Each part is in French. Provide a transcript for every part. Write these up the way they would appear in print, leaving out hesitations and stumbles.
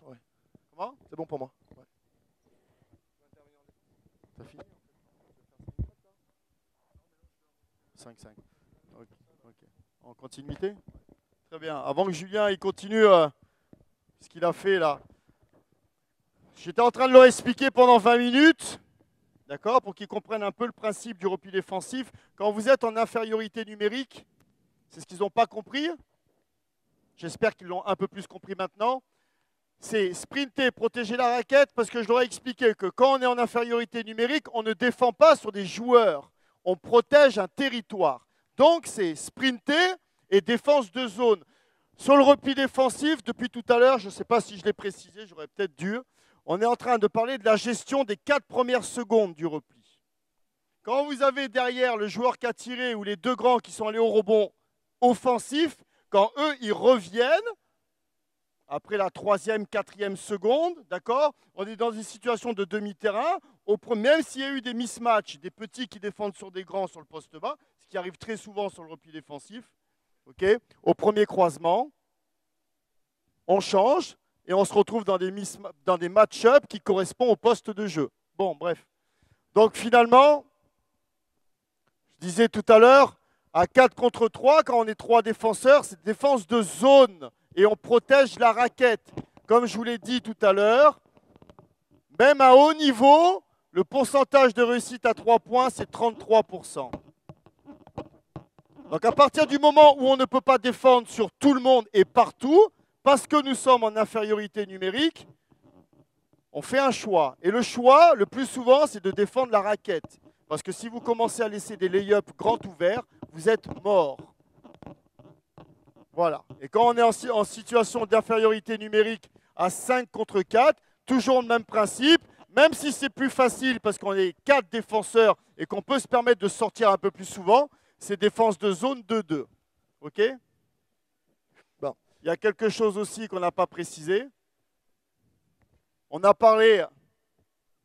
Ouais. Comment? C'est bon pour moi. Ouais. T'as fini? 5-5. Ok. Ok. En continuité? Très bien. Avant que Julien il continue ce qu'il a fait là, j'étais en train de leur expliquer pendant 20 minutes, d'accord, pour qu'ils comprennent un peu le principe du repli défensif. Quand vous êtes en infériorité numérique, c'est ce qu'ils n'ont pas compris. J'espère qu'ils l'ont un peu plus compris maintenant. C'est sprinter, protéger la raquette, parce que je leur ai expliqué que quand on est en infériorité numérique, on ne défend pas sur des joueurs, on protège un territoire. Donc c'est sprinter et défense de zone. Sur le repli défensif, depuis tout à l'heure, je ne sais pas si je l'ai précisé, j'aurais peut-être dû, on est en train de parler de la gestion des 4 premières secondes du repli. Quand vous avez derrière le joueur qui a tiré ou les deux grands qui sont allés au rebond offensif, quand eux, ils reviennent, après la 3e, 4e seconde, d'accord, on est dans une situation de demi-terrain, même s'il y a eu des mismatchs, des petits qui défendent sur des grands sur le poste bas, ce qui arrive très souvent sur le repli défensif, okay, au premier croisement, on change et on se retrouve dans des match-ups qui correspondent au poste de jeu. Bon, bref. Donc finalement, je disais tout à l'heure, à 4 contre 3, quand on est 3 défenseurs, c'est défense de zone et on protège la raquette. Comme je vous l'ai dit tout à l'heure, même à haut niveau, le pourcentage de réussite à 3 points, c'est 33%. Donc à partir du moment où on ne peut pas défendre sur tout le monde et partout, parce que nous sommes en infériorité numérique, on fait un choix. Et le choix, le plus souvent, c'est de défendre la raquette. Parce que si vous commencez à laisser des lay-ups grands ouverts, vous êtes mort. Voilà. Et quand on est en situation d'infériorité numérique à 5 contre 4, toujours le même principe, même si c'est plus facile parce qu'on est 4 défenseurs et qu'on peut se permettre de sortir un peu plus souvent, c'est défense de zone 2-2. OK? Bon. Il y a quelque chose aussi qu'on n'a pas précisé. On a parlé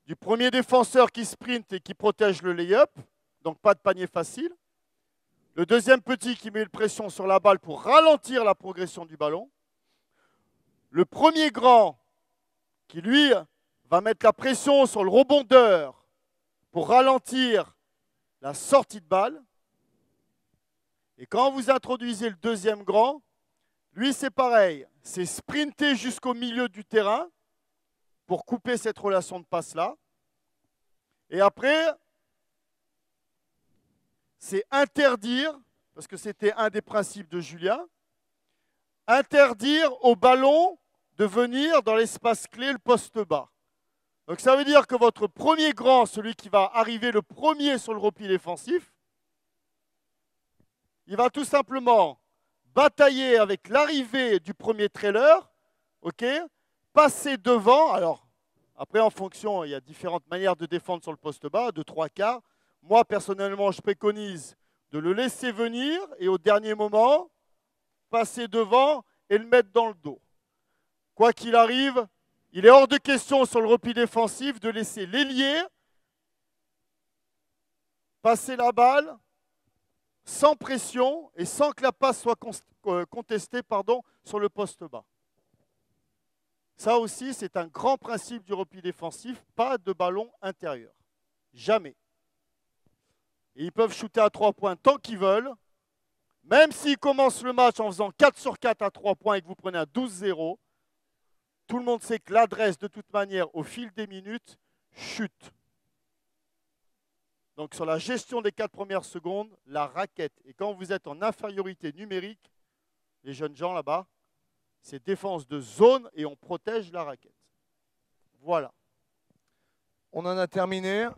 du premier défenseur qui sprint et qui protège le lay-up, donc pas de panier facile. Le deuxième petit qui met une pression sur la balle pour ralentir la progression du ballon. Le premier grand qui, lui, va mettre la pression sur le rebondeur pour ralentir la sortie de balle. Et quand vous introduisez le deuxième grand, lui, c'est pareil. C'est sprinter jusqu'au milieu du terrain pour couper cette relation de passe-là. Et après, c'est interdire, parce que c'était un des principes de Julien, interdire au ballon de venir dans l'espace clé, le poste bas. Donc ça veut dire que votre premier grand, celui qui va arriver le premier sur le repli défensif, il va tout simplement batailler avec l'arrivée du premier trailer, okay, passer devant. Alors, après, en fonction, il y a différentes manières de défendre sur le poste bas, de 3/4. Moi, personnellement, je préconise de le laisser venir et au dernier moment, passer devant et le mettre dans le dos. Quoi qu'il arrive, il est hors de question sur le repli défensif de laisser l'ailier passer la balle sans pression et sans que la passe soit contestée sur le poste bas. Ça aussi, c'est un grand principe du repli défensif, pas de ballon intérieur. Jamais. Et ils peuvent shooter à 3 points tant qu'ils veulent. Même s'ils commencent le match en faisant 4 sur 4 à 3 points et que vous prenez un 12-0, tout le monde sait que l'adresse, de toute manière, au fil des minutes, chute. Donc sur la gestion des 4 premières secondes, la raquette. Et quand vous êtes en infériorité numérique, les jeunes gens là-bas, c'est défense de zone et on protège la raquette. Voilà. On en a terminé.